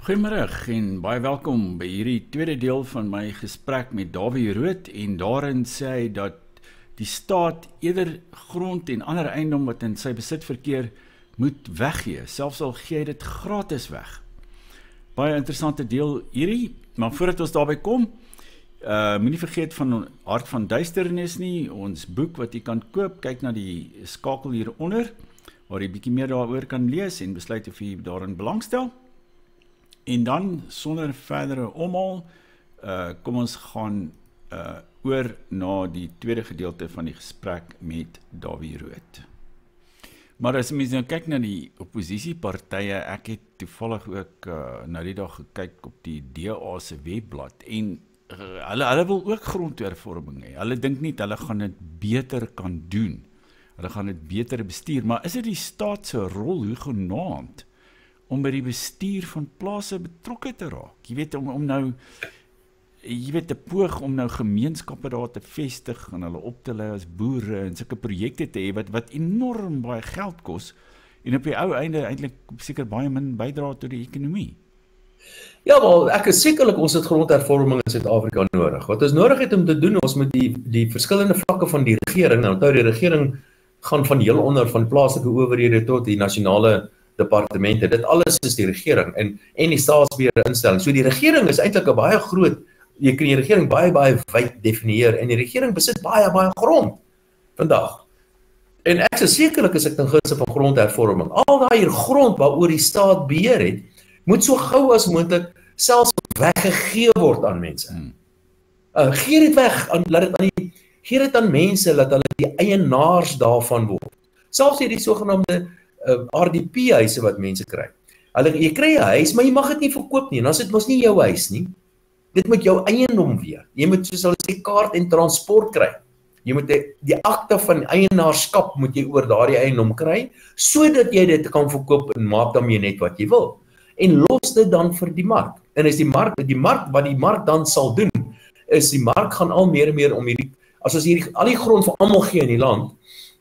Goeiemôre en baie welkom by hierdie tweede deel van my gesprek met Dawie Rood en daarin sê hy dat die staat eerder grond en ander eiendom wat in sy besit verkeer moet weggee, selfs al gee hy dit gratis weg. Baie interessante deel hierdie, maar voordat ons daarby kom, moenie vergeet van Hart van Duisternis nie, ons boek wat jy kan koop, kyk na die skakel hieronder, waar jy bietjie meer daaroor kan lees en besluit of jy daarin belangstel. En dan, sonder verdere omhaal, kom ons gaan oor na die tweede gedeelte van die gesprek met Dawie Rood. Maar as mens nou kyk na die oppositiepartye, ek het toevallig ook nou die dag gekyk op die DA se webblad, en hulle wil ook grondhervorming hê. Hulle dink nie, hulle gaan dit beter kan doen. Hulle gaan dit beter bestuur, maar is dit die staat se rol hoegenaamd om by die bestuur van plase betrokke te raak? Jy weet, om nou, jy weet, te poog om nou gemeenskappe daar te vestig en hulle op te lei as boere en sulke projekte te hê wat enorm baie geld kos en op die ou einde eintlik seker baie min bydra tot die ekonomie. Ja, wel, ek is sekerlik ons het grondhervorming in Suid-Afrika nodig. Wat ons nodig het om te doen, ons moet die verskillende vlakke van die regering, nou onthou die regering gaan van heel onder, van plaaslike owerhede tot die nasionale departemente, dit alles is die regering en die staatsbeheerde instelling. So die regering is eintlik 'n baie groot, jy kan die regering baie wyd definieer en die regering besit baie grond vandag. En ek is sekerlik as ek ten gunste van grondhervorming, al daai grond waaroor die staat beheer het, moet so gou as moontlik selfs weggegee word aan mense. Gee dit weg, gee dit aan mense, laat hulle die eienaars daarvan word. Selfs hierdie sogenaamde RDP-huise wat mense kry. Jy kry 'n huis, maar jy mag dit nie verkoop nie, en as dit mos nie jou huis nie, dit moet jou eiendom weer. Jy moet, soos hulle sê, kaart en transport kry. Jy moet die akte van eienaarskap moet jy oor daardie eiendom kry, sodat jy dit kan verkoop en maak daarmee net wat jy wil. En los dit dan vir die mark. En is wat die mark dan sal doen, is die mark gaan al meer en meer om as ons al die grond vir almal gee in die land,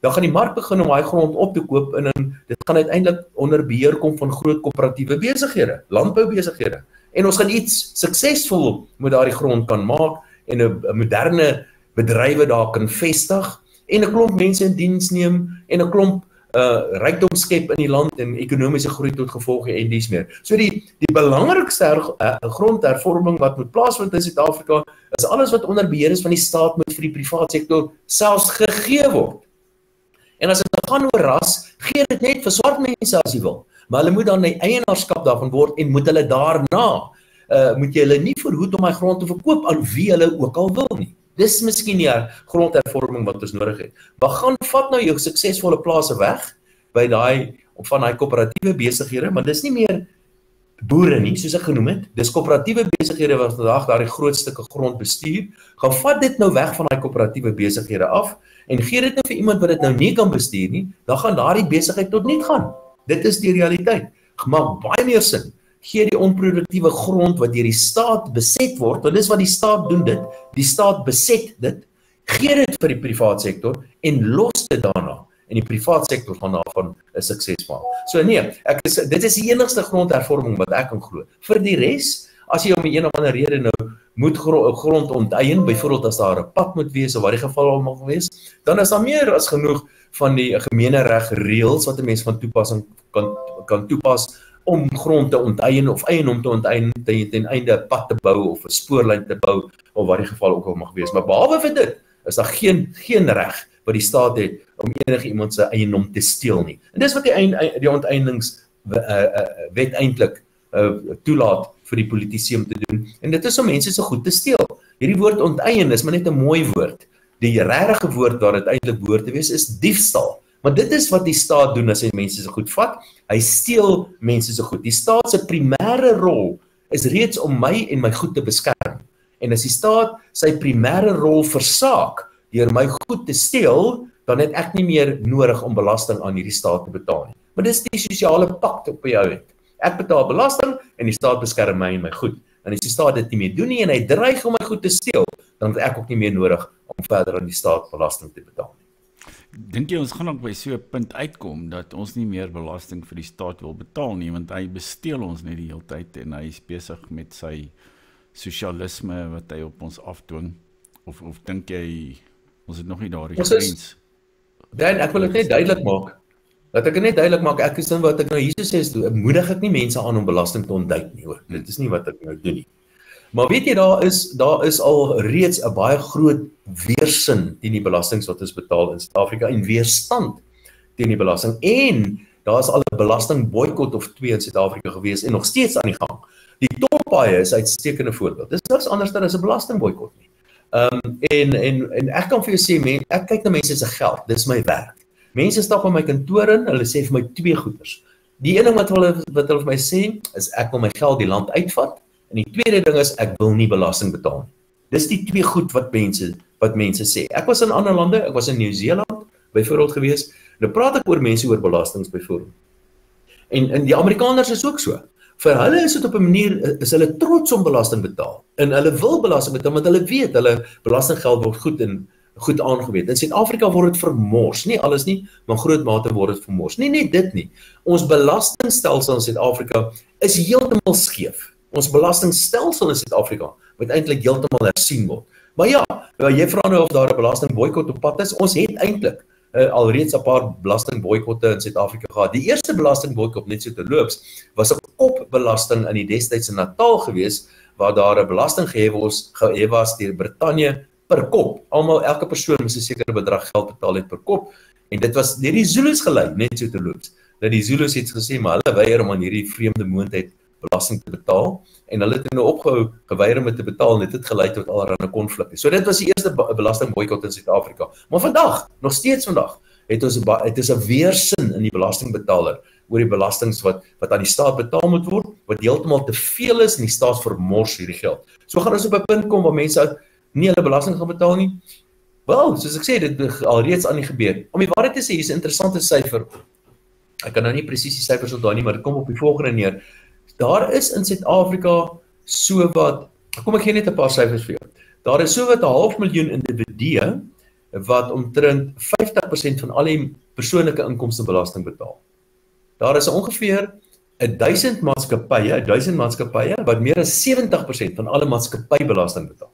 dan gaan die mark begin om daai grond op te koop en dit gaan uiteindelik onder beheer kom van groot koöperatiewe besighede, landboubesighede. En ons gaan iets suksesvol met daardie grond kan maak en 'n moderne bedrywe daar kan vestig en 'n klomp mense in diens neem en 'n klomp rykdom skep in die land en ekonomiese groei tot gevolg en dies meer. So die belangrikste grondhervorming wat moet plaasvind in Suid-Afrika is alles wat onder beheer is van die staat moet vir die privaat sektor selfs gegee word. En as dit gaan oor ras, gee dit net vir swart mense as jy wil. Maar hulle moet dan die eienaarskap daarvan word en moet hulle daarna, moet jy hulle nie verhoed om my grond te verkoop aan wie hulle ook al wil nie. Dis miskien die grondhervorming wat ons nodig het. Maar gaan vat nou jou suksesvolle plase weg, van daai koöperatiewe besighede, maar dis nie meer boere nie, soos ek genoem het, dis koöperatiewe besighede wat vandag daardie groot stukke grond bestuur, gaan vat dit nou weg van daai koöperatiewe besighede af, en gee dit nou vir iemand wat dit nou nie kan bestuur nie, dan gaan daardie besigheid tot niet gaan. Dit is die realiteit. Maak baie meer sin. Gee die onproduktiewe grond wat deur die staat beset word, want dis wat die staat doen dit, die staat beset dit, gee dit vir die privaat sektor en los dit daarna. En die privaat sektor gaan daarvan 'n sukses maak. So nee, dit is die enigste grondhervorming wat ek kan glo. Vir die res, as jy om 'n of ander rede nou moet grond onteien, byvoorbeeld as daar 'n pad moet wees, of wat die geval al mag wees, dan is daar meer as genoeg van die gemeenereg reëls wat 'n mens van toepassing kan toepas om grond te onteien of eiendom te onteien ten einde 'n pad te bou of 'n spoorlyn te bou of wat die geval ook al mag wees. Maar behalwe vir dit is daar geen reg wat die staat het om enige iemand se eiendom te steel nie. En dis wat die onteiningswet eintlik toelaat vir die politici om te doen. En dit is om mense se goed te steel. Hierdie woord onteien is maar net 'n mooi woord. Die regte woord waar dit eintlik behoort te wees is diefstal. Maar dit is wat die staat doen as hy mense se goed vat. Hy steel mense se goed. Die staat se primêre rol is reeds om my en my goed te beskerm. En as die staat sy primêre rol versaak deur my goed te steel, dan het ek nie meer nodig om belasting aan hierdie staat te betaal nie. Maar dis die sosiale pakt op jou het. Ek betaal belasting en die staat beskerm my en my goed. En as die staat dit nie meer doen nie en hy dreig om my goed te steel, dan het ek ook nie meer nodig om verder aan die staat belasting te betaal nie. Dink jy ons gaan ook by so 'n punt uitkom dat ons nie meer belasting vir die staat wil betaal nie, want hy besteel ons net die hele tyd en hy is besig met sy sosialisme wat hy op ons afdwing? Of dink jy ons het nog nie daardie grens? Dan ek wil dit net duidelik maak. Laat ek dit net duidelik maak, ek is in wat ek nou hier sê, moedig ek nie mense aan om belasting te ontduik nie hoor. Dit is nie wat ek nou doen nie. Maar weet jy, daar is al reeds 'n baie groot weerstand teen die belastings wat ons betaal in Suid-Afrika en weerstand teen die belasting. En daar is al 'n belastingboikot of 2 in Suid-Afrika gewees en nog steeds aan die gang. Die toppaaie is 'n uitstekende voorbeeld. Dis niks anders dan 'n belastingboikot nie. En ek kan vir jou sê, ek kyk na mense se geld, dis my werk. Mense stap in my kantoor in, hulle sê vir my 2 goeders. Die een ding wat hulle vir my sê, is ek wil my geld die land uitvat, en die tweede ding is, ek wil nie belasting betaal nie. Dis die 2 goed wat mense sê. Ek was in ander lande, ek was in Nieu-Seeland, byvoorbeeld gewees, nou praat ek oor mense oor belastings byvoorbeeld. En die Amerikaners is ook so. Vir hulle is dit op 'n manier, is hulle trots om belasting betaal, en hulle wil belasting betaal, want hulle weet, hulle belastinggeld word goed aangewend. In Suid-Afrika word dit vermors, nie alles nie, maar groot mate word dit vermors. Nie net dit nie, ons belastingstelsel in Suid-Afrika is heeltemal skeef. Ons belastingstelsel in Suid-Afrika moet eintlik heeltemal hersien word. Maar ja, jy vra nou of daar 'n belastingboikot op pad is. Ons het eintlik alreeds 'n paar belastingboikotte in Suid-Afrika gehad. Die eerste belastingboikot, net so terloops, was 'n kopbelasting in die destydse Natal gewees, waar daar 'n belasting gehef was deur Brittanje per kop. Elke persoon moes 'n sekere bedrag geld betaal het per kop, en dit was deur die Zulus gelei, net so terloops. Dat die Zulus het gesê, maar hulle weier om aan hierdie vreemde moondheid belasting te betaal, en hulle het nou opgehou geweier om dit te betaal, en dit het gelei tot allerlei konflikte. So dit was die eerste belastingboikot in Suid-Afrika. Maar vandag, nog steeds vandag, het ons 'n weerstand in die belastingbetaler oor die belastings wat aan die staat betaal moet word, wat heeltemal te veel is, en die staat vermors hierdie geld. So gaan ons op 'n punt kom waar mense nie hulle belasting gaan betaal nie. Wel, soos ek sê, dit het alreeds aan die gebeur. Om die waarheid te sê, hier is 'n interessante syfer. Ek kan nou nie presies die syfers onthou nie, maar dit kom op die volgende neer. Daar is in Suid-Afrika so wat, kom ek gee net 'n paar syfers vir jou. Daar is so wat 0,5 miljoen individue wat omtrent 50% van al die persoonlike inkomstebelasting betaal. Daar is ongeveer 1000 maatskappye wat meer as 70% van alle maatskappybelasting betaal.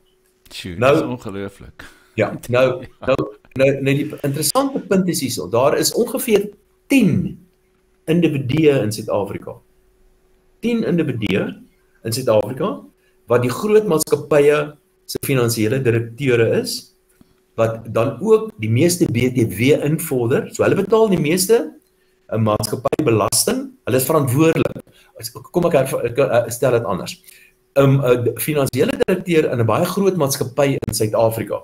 Dit is ongelooflik. Ja, nou die interessante punt is hierso, daar is ongeveer 10 individue in Suid-Afrika. 10 individue in Suid-Afrika wat die groot maatskappye se finansiële direkteure is, wat dan ook die meeste BTW invorder. So hulle betaal die meeste maatskappybelasting. Hulle is verantwoordelik. Kom ek stel dit anders. 'n Finansiële direkteur in 'n baie groot maatskappy in Suid-Afrika.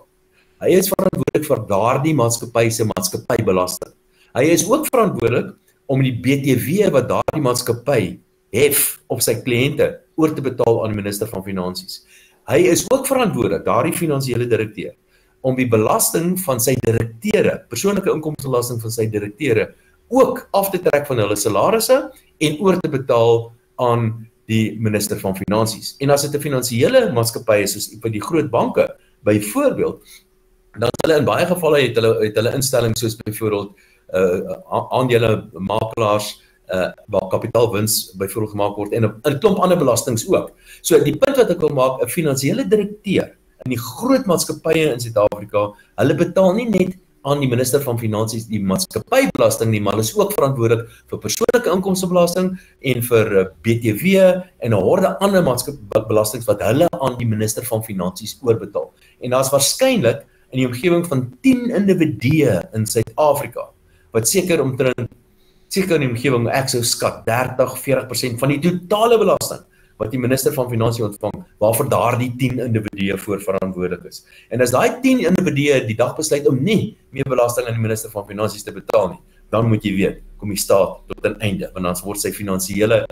Hy is verantwoordelik vir daardie maatskappy se maatskappybelasting. Hy is ook verantwoordelik om die BTW wat daardie maatskappy hef op sy kliënte oor te betaal aan die minister van Finansies. Hy is ook verantwoordelik, daardie finansiële direkteur, om die belasting van sy direkteure, persoonlike inkomstebelasting van sy direkteure, ook af te trek van hulle salarisse en oor te betaal aan die minister van Finansies. En as dit 'n finansiële maatskappy is, soos by die groot banke, byvoorbeeld, dan hulle in baie gevalle het hulle instellings soos byvoorbeeld aandelemakelaars, waar kapitaalwins byvoorbeeld gemaak word, en 'n klomp ander belastings ook. So die punt wat ek wil maak, 'n finansiële direkteur in die groot maatskappye in Suid-Afrika, hulle betaal nie net aan die minister van Finansies die maatskappybelasting nie, maar hulle is ook verantwoordelik vir persoonlike inkomstebelasting en vir BTW en 'n horde ander maatskappybelastings wat hulle aan die minister van Finansies oorbetaal. En daar's waarskynlik in die omgewing van 10 individue in Suid-Afrika wat seker in die omgewing, ek sou skat 30-40% van die totale belasting wat die minister van Finansies ontvang, waarvoor daardie 10 individue voor verantwoordelik is. En as daai 10 individue die dag besluit om nie meer belasting aan die minister van Finansies te betaal nie, dan moet jy weet, kom die staat tot 'n einde, want dan word sy finansiële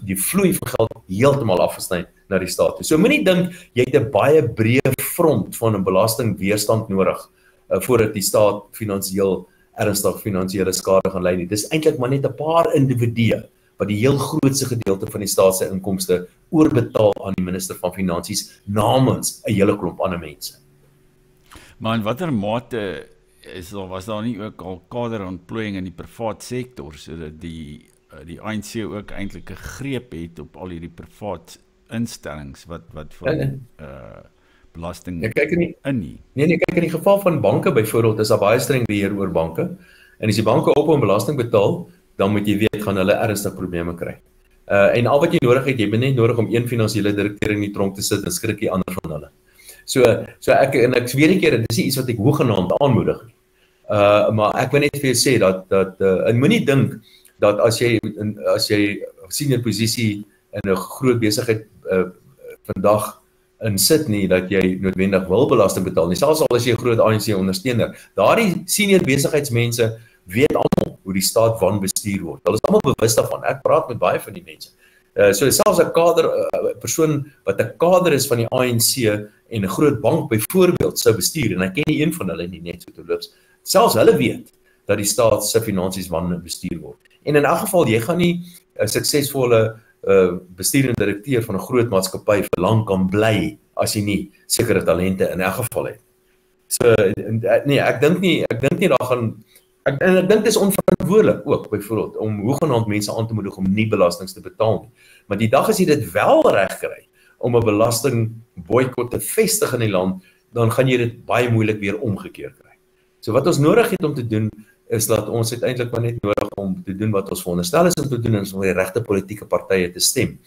die vloei van geld heeltemal afgesny na die staat toe. So moenie dink jy het 'n baie breë front van 'n belastingweerstand nodig voordat die staat finansiëel ernstig finansiële skade gaan ly nie. Dis eintlik maar net 'n paar individue wat die heel grootste gedeelte van die staat se inkomste oorbetaal aan die minister van Finansies namens 'n hele klomp ander mense. Maar in watter mate was daar nie ook al kaderontplooiing in die privaat sektor, sodat die ANC ook eintlik 'n greep het op al hierdie privaat instellings wat van belasting kyk in nie. Nee, kyk in die geval van banke byvoorbeeld, is daar baie streng beheer oor banke. En as die banke ophou om belasting betaal, dan moet jy weet gaan hulle ernstig probleme kry. En al wat jy nodig het, jy het net nodig om een finansiële direkteur in die tronk te sit en skrik die ander van hulle. So ek weet nie keer, dit is nie iets wat ek hoegenaamd aanmoedig nie. Maar ek wil net vir jou sê dat en moenie dink dat as jy senior posisie in 'n groot besigheid vandag in sit nie, dat jy noodwendig wil belasting betaal nie, selfs al as jy 'n groot ANC ondersteuner. Daardie senior besigheidsmense weet almal hoe die staat wanbestuur word. Hulle is almal bewus daarvan. Ek praat met baie van die mense. So selfs 'n persoon wat 'n kader is van die ANC en 'n groot bank byvoorbeeld sou bestuur, en ek ken nie een van hulle nie, net so terloops, selfs hulle weet dat die staat se finansies wanbestuur word. En in elk geval, jy gaan nie 'n suksesvolle bestuurende direkteur van 'n groot maatskappy vir lank kan bly as jy nie sekere talente in elk geval het. So nee, ek dink nie daar gaan ek dink dit is onverantwoordelik ook byvoorbeeld om hoegenaamd mense aan te moedig om nie belastings te betaal nie. Maar die dag as jy dit wel reg kry om 'n belastingboikot te vestig in die land, dan gaan jy dit baie moeilik weer omgekeer kry. So wat ons nodig het om te doen is dat ons uiteindelik maar net nodig om te doen wat ons veronderstel is om te doen, en om die regte politieke partye te stem,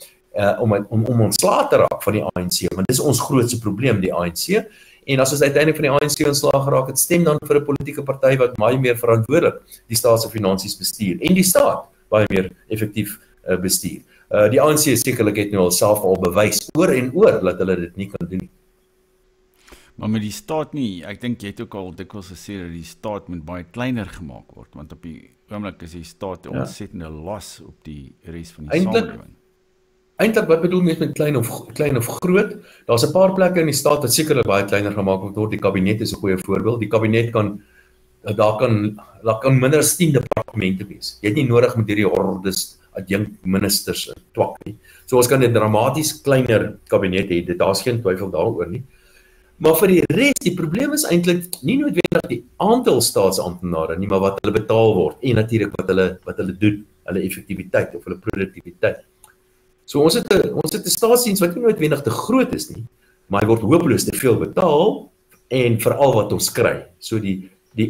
om ontslae te raak van die ANC, want dis ons grootste probleem, die ANC. En as ons uiteindelik van die ANC ontslae geraak het, stem dan vir 'n politieke party wat baie meer verantwoordelik die staat se finansies bestuur en die staat baie meer effektief bestuur. Die ANC sekerlik het nou self al bewys oor en oor dat hulle dit nie kan doen nie. Maar met die staat nie, ek dink jy het ook al dikwels gesê dat die staat moet baie kleiner gemaak word, want op die oomblik is die staat 'n ontsettende las op die res van die samelewing. Eintlik, wat bedoel mens met klein of groot? Daar's 'n paar plekke in die staat wat sekerlik baie kleiner gemaak word. Die kabinet is 'n goeie voorbeeld. Die kabinet daar kan minder as 10 departemente wees. Jy het nie nodig met hierdie hordes adjunkt ministers twak nie. So ons kan 'n dramaties kleiner kabinet hê, daar's geen twyfel daaroor nie. Maar vir die res, die probleem is eintlik nie noodwendig die aantal staatsamptenare nie, maar wat hulle betaal word en natuurlik wat hulle doen, hulle effektiwiteit of hulle produktiwiteit. So ons het 'n staatsdiens wat nie noodwendig te groot is nie, maar hy word hopeloos te veel betaal en veral wat ons kry. So die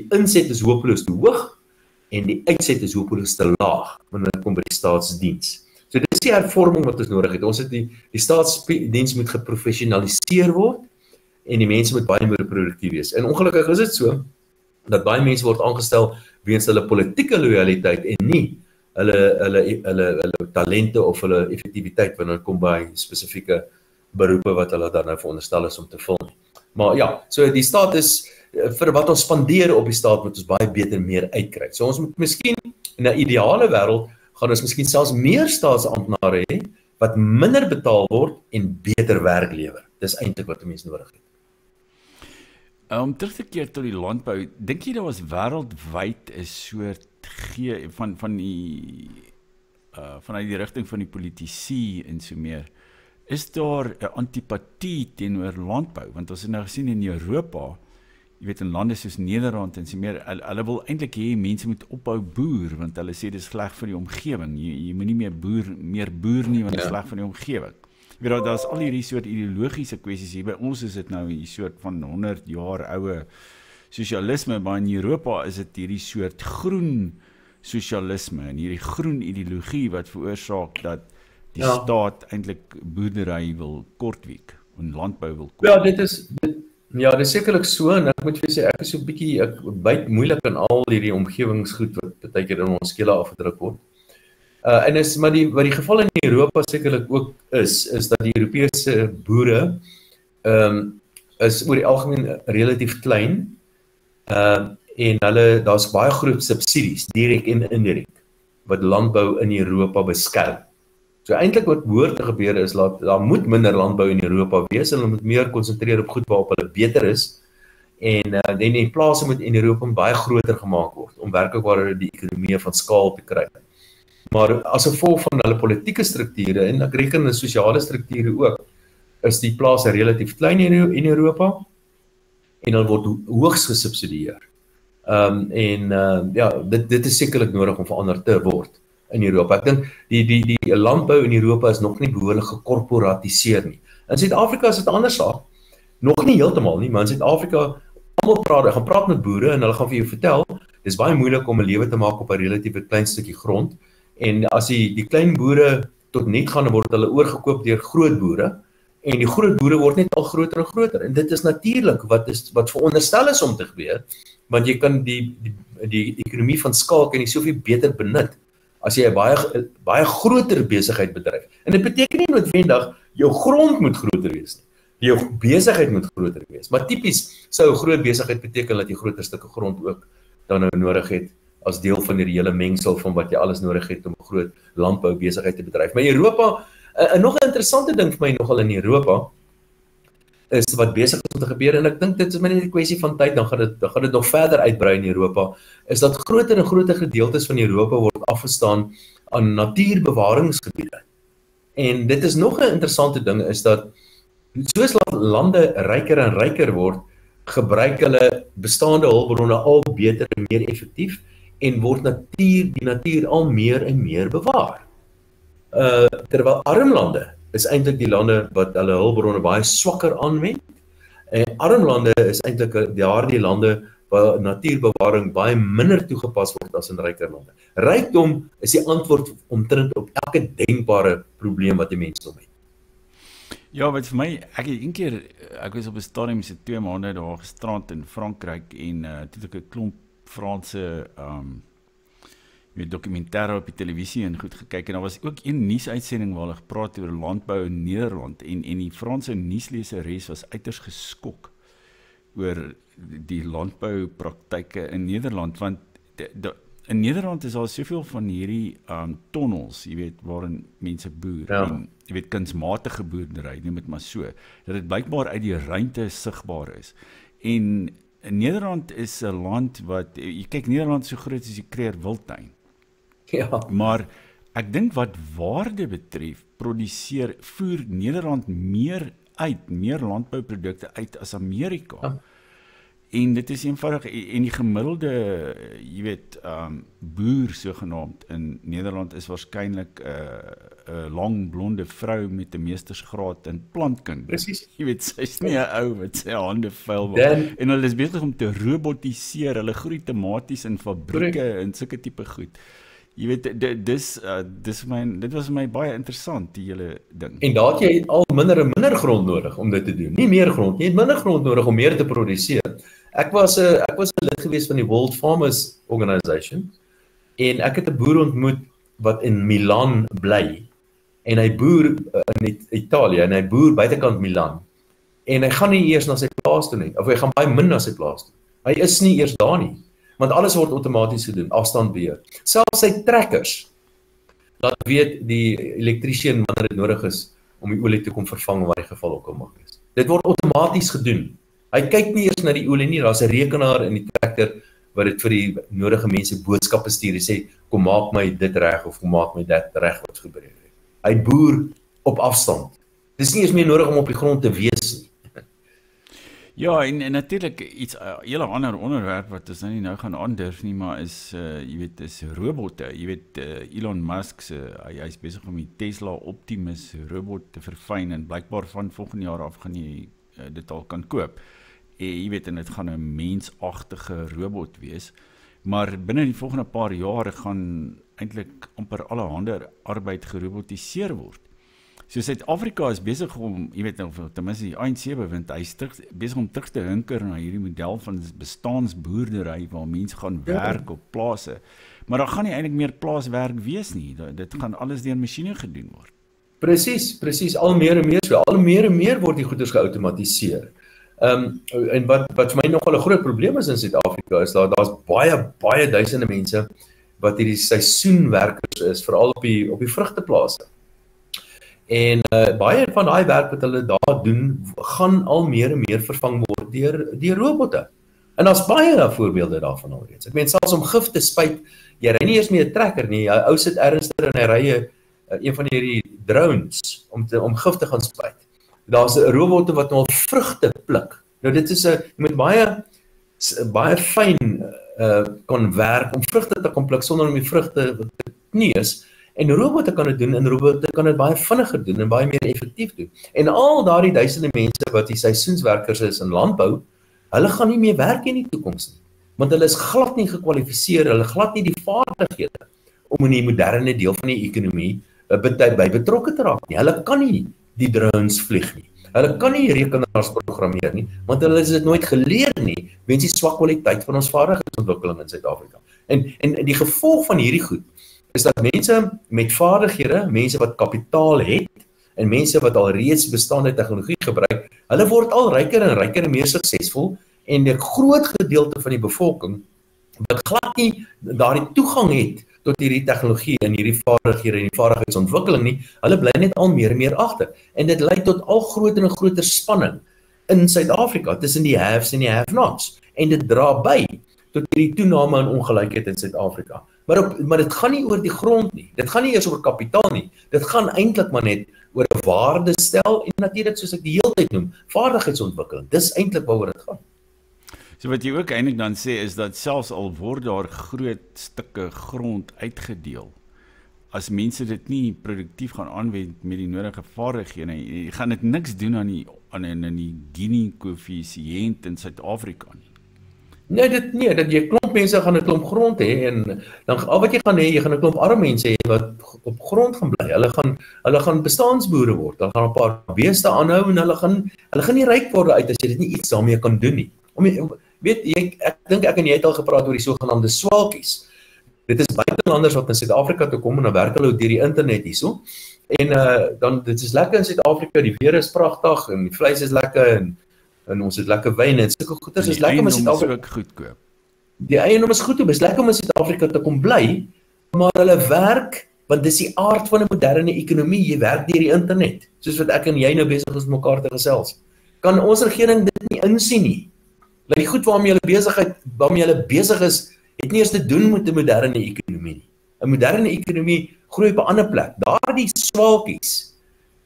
inset is hopeloos te hoog en die uitset is hopeloos te laag wanneer dit kom by die staatsdiens. So dit is die hervorming wat ons nodig het. Ons het die staatsdiens moet geprofessionaliseer word en die mense moet baie meer produktief wees. En ongelukkig is dit so dat baie mense word aangestel weens hulle politieke loyaliteit en nie hulle talente of hulle effektiwiteit wanneer dit kom by spesifieke beroepe wat hulle dan nou veronderstel is om te vul. Maar ja, so die staat is vir wat ons spandeer op die staat moet ons baie beter meer uitkry. So ons moet miskien in 'n ideale wêreld gaan ons miskien selfs meer staatsamptenare hê wat minder betaal word en beter werk lewer. Dis eintlik wat 'n mens nodig het. Om terug te keer tot die landbou, dink jy daar was wêreldwyd 'n soort vanuit die rigting van die politici en so meer, is daar 'n antipatie teenoor landbou? Want ons het nou gesien in Europa, jy weet in lande soos Nederland en so meer, hulle wil eintlik hê mense moet ophou boer, want hulle sê dis sleg vir die omgewing. Jy moenie meer boer nie, want dit is sleg vir die omgewing. Jy weet, daar's al hierdie soort ideologiese kwessies hier. By ons is dit nou 'n soort van 100 jaar oue sosialisme, maar in Europa is dit hierdie soort groen sosialisme en hierdie groen ideologie wat veroorsaak dat die staat eintlik boerdery wil kortwiek en landbou wil kortwiek. Ja, dit is sekerlik so, en ek moet vir sê, ek is so 'n bietjie, ek byt moeilik aan al hierdie omgewingsgoed wat baie keer in ons skele afgedruk word. Maar die geval in Europa sekerlik ook is dat die Europese boere is oor die algemeen relatief klein, en daar's baie groot subsidies, direk en indirek, wat landbou in Europa beskerm. So eintlik wat behoort te gebeur is dat daar moet minder landbou in Europa wees, en hulle moet meer konsentreer op goed waarop hulle beter is, en die plase moet in Europa baie groter gemaak word, om werklik die ekonomie van skaal te kry. Maar as gevolg van hulle politieke strukture, en ek reken in sosiale strukture ook, is die plase relatief klein in Europa, en hulle word hoogs gesubsidieer. Ja, dit is sekerlik nodig om verander te word in Europa. Ek dink die landbou in Europa is nog nie behoorlik gekorporatiseer nie. In Suid-Afrika is dit 'n ander saak. Nog nie heeltemal nie, maar in Suid-Afrika gaan praat met boere en hulle gaan vir jou vertel, dis baie moeilik om 'n lewe te maak op 'n relatief klein stukkie grond. En as die klein boere tot net gaan, word hulle oorgekoop deur groot boere. En die groot boere word net al groter en groter. En dit is natuurlik wat veronderstel is om te gebeur, want jy kan die ekonomie van skaal kan jy soveel beter benut as jy 'n baie groter besigheid bedryf. En dit beteken nie noodwendig jou grond moet groter wees nie. Jou besigheid moet groter wees. Maar tipies sou 'n groot besigheid beteken dat jy groter stukke grond ook dan nou nodig het as deel van die hele mengsel van wat jy alles nodig het om 'n groot landbou besigheid te bedryf. Maar Europa, nog 'n interessante ding vir my nogal in Europa is wat besig is om te gebeur, en ek dink dit is maar net 'n kwessie van tyd, dan gaan dit nog verder uitbrei in Europa, is dat groter en groter gedeeltes van Europa word afgestaan aan natuurbewaringsgebiede. En dit is nog 'n interessante ding, is dat soos lande ryker en ryker word, gebruik hulle bestaande hulpbronne al beter en meer effektief, en word die natuur al meer en meer bewaar. Terwyl arm lande is eintlik die lande wat hulle hulpbronne baie swakker aanwend, en arm lande is eintlik daardie lande waar natuurbewaring baie minder toegepas word as in ryker lande. Rykdom is die antwoord omtrent op elke denkbare probleem wat die mensdom het. Ja, wat vir my, ek was op 'n stadium se 2 maande daar gestrand in Frankryk en toe het ek 'n klomp Franse dokumentêre op die televisie en goed gekyk, en daar was ook een nuusuitsending waar hulle gepraat oor landbou in Nederland, en die Franse nuusleseres was uiters geskok oor die landboupraktyke in Nederland, want in Nederland is daar soveel van hierdie tonnels, jy weet, waarin mense boer, en jy weet, kunsmatige boerdery, noem dit maar so, dat dit blykbaar uit die ruimte sigbaar is. En Nederland is 'n land wat, jy kyk, Nederland is so groot as die Kruger Wildtuin. Ja. Maar ek dink wat waarde betref, voer Nederland meer landbouprodukte uit as Amerika. Ja. En dit is eenvoudig, en die gemiddelde, jy weet, boer sogenaamd in Nederland is waarskynlik 'n lang blonde vrou met 'n meestersgraad in plantkunde. Presies. Jy weet, sy's nie 'n ou wat sy hande vuil maak. En hulle is besig om te robotiseer, hulle groei tematies in fabrieke en sulke tipe goed. Jy weet, dit was my baie interessant, die hele ding. En daar het jy al minder en minder grond nodig om dit te doen. Nie meer grond, jy het minder grond nodig om meer te produseer. Ek was 'n lid gewees van die World Farmers Organization, en ek het 'n boer ontmoet wat in Milan bly, en hy boer in Italië, en hy boer buitekant Milan, en hy gaan nie eers na sy plaas toe nie, of hy gaan baie min na sy plaas toe. Hy is nie eers daar nie, want alles word outomaties gedoen, afstandbeheer. Selfs sy trekkers, laat weet die elektriesien wanneer dit nodig is om die olie te kom vervang waar die geval ook al mag wees. Dit word outomaties gedoen. Hy kyk nie eers na die olie nie, daar's 'n rekenaar in die trekker wat dit vir die nodige mense boodskappe stuur en sê, kom maak my dit reg, of kom maak my dit reg wat gebeur het. Hy boer op afstand. Dis nie eens meer nodig om op die grond te wees nie. Ja, en natuurlik iets hele ander onderwerp wat ons nou gaan aandurf nie, maar is jy weet, is robotte. Jy weet, Elon Musk hy is besig om die Tesla Optimus robot te verfyn, en blykbaar van volgende jaar af gaan jy dit al kan koop. Jy weet, en dit gaan 'n mensagtige robot wees, maar binne die volgende paar jare gaan eintlik amper allerhande arbeid gerobotiseer word. So Suid-Afrika is besig om, jy weet, of ten minste die ANC bewind, hy is besig om terug te hinker na hierdie model van bestaansboerdery waar mense gaan werk op plase. Maar daar gaan nie eintlik meer plaaswerk wees nie. Dit gaan alles deur masjiene gedoen word. Presies, al meer en meer so. Al meer en meer word die goeders geautomatiseer. En wat vir my nogal 'n groot probleem is in Suid-Afrika is daar's baie duisende mense wat hierdie seisoenwerkers is, veral op die vrugteplase. En baie van daai werk wat hulle daar doen, gaan al meer en meer vervang word deur robotte. En daar's baie voorbeelde daarvan alreeds. Ek meen, selfs om gif te spuit, jy ry nie eers meer 'n trekker nie, jy ou sit ergens en hy ry een van hierdie drones om gif te gaan spuit. Daar's robotte wat nou vrugte pluk. Nou dit is jy moet baie fyn kan werk om vrugte te kan pluk sonder om die vrugte te kneus. En robotte kan dit doen en robotte kan dit baie vinniger doen en baie meer effektief doen. En al daardie duisende mense wat die seisoenswerkers is in landbou, hulle gaan nie meer werk in die toekoms nie. Want hulle is glad nie gekwalifiseer, hulle glad nie die vaardighede om in die moderne deel van die ekonomie by betrokke te raak nie. Hulle kan nie die drones vlieg nie. Hulle kan nie rekenaars programmeer nie, want hulle is dit nooit geleer nie, weens die swak kwaliteit van ons vaardigheidsontwikkeling in Suid-Afrika. En die gevolg van hierdie goed is dat mense met vaardighede, mense wat kapitaal het, en mense wat al reeds bestaande tegnologie gebruik, hulle word al ryker en meer suksesvol, en 'n groot gedeelte van die bevolking wat glad nie daardie toegang het tot hierdie tegnologie en hierdie vaardighede en die vaardigheidsontwikkeling nie, hulle bly net al meer en meer agter. En dit lei tot al groter en groter spanning in Suid-Afrika tussen die haves en die have-nots. En dit dra by tot hierdie toename in ongelykheid in Suid-Afrika. Maar dit gaan nie oor die grond nie. Dit gaan nie eers oor kapitaal nie. Dit gaan eintlik maar net oor 'n waardestel en natuurlik soos ek die hele tyd noem, vaardigheidsontwikkeling. Dis eintlik waaroor dit gaan. So wat jy ook eintlik dan sê is dat selfs al word daar groot stukke grond uitgedeel, as mense dit nie produktief gaan aanwend met die nodige vaardighede, jy gaan dit niks doen aan die Gini-koëffisiënt in Suid-Afrika nie. Nee, jy klomp mense gaan 'n klomp grond hê en dan al wat jy gaan hê, jy gaan 'n klomp arme mense hê wat op grond gaan bly. Hulle gaan bestaansboere word. Hulle gaan 'n paar beeste aanhou en hulle gaan nie ryk word uit as jy dit nie iets daarmee kan doen nie. Ek dink ek en jy het al gepraat oor die sogenaamde swaalkies. Dit is buitelanders wat in Suid-Afrika toe kom en dan werk hulle deur die internet hierso. En dan dit is lekker in Suid-Afrika, die weer is pragtig en die vleis is lekker en ons het lekker wyn en sulke goeders is lekker om in Suid-Afrika ook goedkoop. Die eiendom is goedkoop, is lekker om in Suid-Afrika te kom bly, maar hulle werk, want dis die aard van 'n moderne ekonomie, jy werk deur die internet, soos wat ek en jy nou besig is met mekaar te gesels. Kan ons regering dit nie insien nie? Dat die goed waarmee hulle besig is, het nie eers te doen met 'n moderne ekonomie nie. 'n Moderne ekonomie groei op 'n ander plek. Daardie swaalkies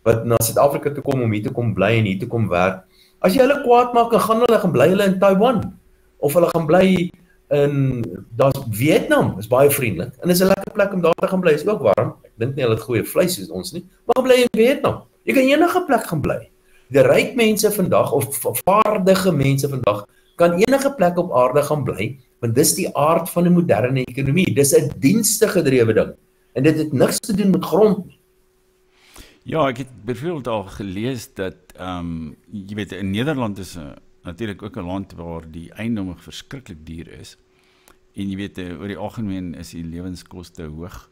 wat na Suid-Afrika toe kom om hier te kom bly en hier te kom werk, as jy hulle kwaad maak, dan gaan bly hulle in Taiwan, of hulle gaan bly daar's Vietnam, is baie vriendelik, en is 'n lekker plek om daar te gaan bly, is ook warm, ek dink nie hulle het goeie vleis soos ons nie, maar gaan bly in Vietnam, jy kan enige plek gaan bly. Die ryk mense vandag, of vaardige mense vandag, kan enige plek op aarde gaan bly, want dis die aard van 'n moderne ekonomie, dis 'n dienste-gedrewe ding, en dit het niks te doen met grond nie. Ja, ek het byvoorbeeld al gelees dat, jy weet, in Nederland is natuurlik ook 'n land waar die eiendom verskriklik duur is. En jy weet, oor die algemeen is die lewenskoste hoog.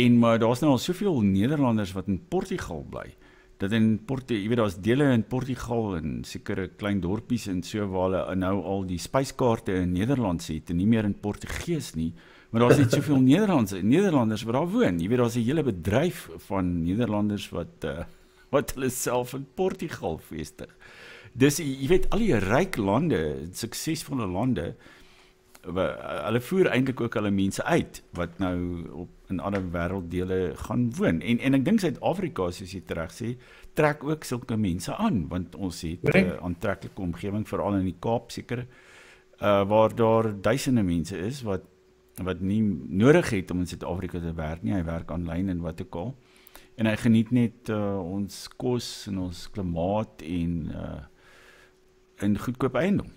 Maar daar's nou al soveel Nederlanders wat in Portugal bly. Dat jy weet, daar's dele in Portugal en sekere klein dorpies en so waar hulle nou al die spyskaarte in Nederlands het en nie meer in Portugees nie. Maar daar's net soveel Nederlanders wat daar woon. Jy weet, daar's 'n hele bedryf van Nederlanders wat hulle self in Portugal vestig. Dus jy weet, al die ryk lande, suksesvolle lande, hulle voer eintlik ook hulle mense uit wat nou in ander wêrelddele gaan woon. En ek dink Suid-Afrika, soos jy reg sê, trek ook sulke mense aan, want ons het 'n aantreklike omgewing, veral in die Kaap seker, waar daar duisende mense is wat nie nodig het om in Suid-Afrika te werk nie. Hy werk aanlyn en wat ook al. En hy geniet net ons kos en ons klimaat en goedkoop eiendom.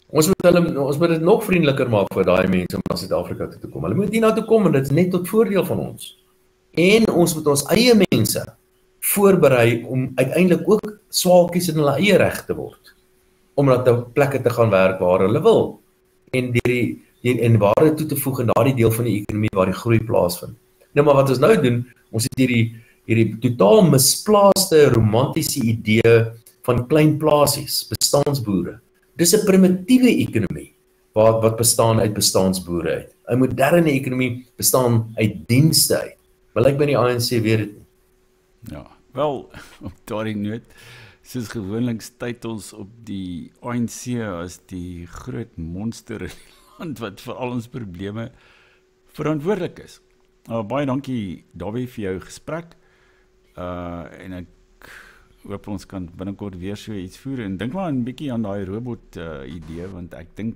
Ons moet dit nog vriendeliker maak vir daai mense om na Suid-Afrika toe te kom. Hulle moet hier na toe kom en dit is net tot voordeel van ons. En ons moet ons eie mense voorberei om uiteindelik ook swaalkies in hulle eie reg te word. Om na plekke te gaan werk waar hulle wil. En waarde toe te voeg in daardie deel van die ekonomie waar die groei plaasvind. Nou maar wat ons nou doen, ons het hierdie totaal misplaaste romantiese idee van klein plasies, bestaansboere. Dis 'n primitiewe ekonomie wat bestaan uit bestaansboere uit. 'n Moderne ekonomie bestaan uit dienste uit. Maar lyk by die ANC weet dit nie. Ja, wel, op daardie noot, soos gewoonlik tyd ons op die ANC as die groot monster in die land wat vir al ons probleme verantwoordelik is. Baie dankie Dawie vir jou gesprek. En ek hoop ons kan binnekort weer so iets voer en dink maar 'n bietjie aan daai robot idee, want ek dink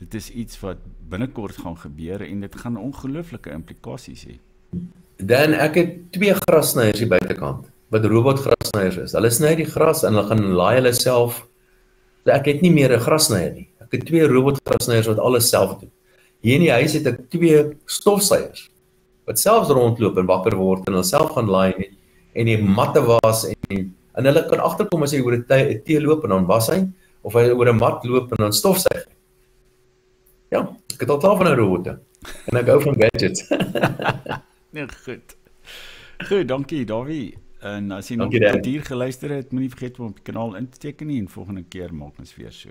dit is iets wat binnekort gaan gebeur en dit gaan ongelooflike implikasies hê. Dan ek het 2 grassnyers hier buitekant wat robotgrassnyers is. Hulle sny die gras en hulle gaan laai hulle self. Ek het nie meer 'n grassnyer nie. Ek het 2 robotgrassnyers wat alles self doen. Hier in die huis het ek 2 stofsuiers wat selfs rondloop en wakker word en hulle self gaan laai en die matte was en hulle kan agterkom as hy oor 'n tee loop en dan was hy of hy oor 'n mat loop en dan stofsuig. Ja, ek het al klaar van 'n robotte en ek hou van gadgets. Nee, goed. Goed, dankie Davie. En as jy nog Dankie, Dan. hier geluister het, moenie vergeet om op die kanaal in te teken nie en volgende keer maak ons weer so.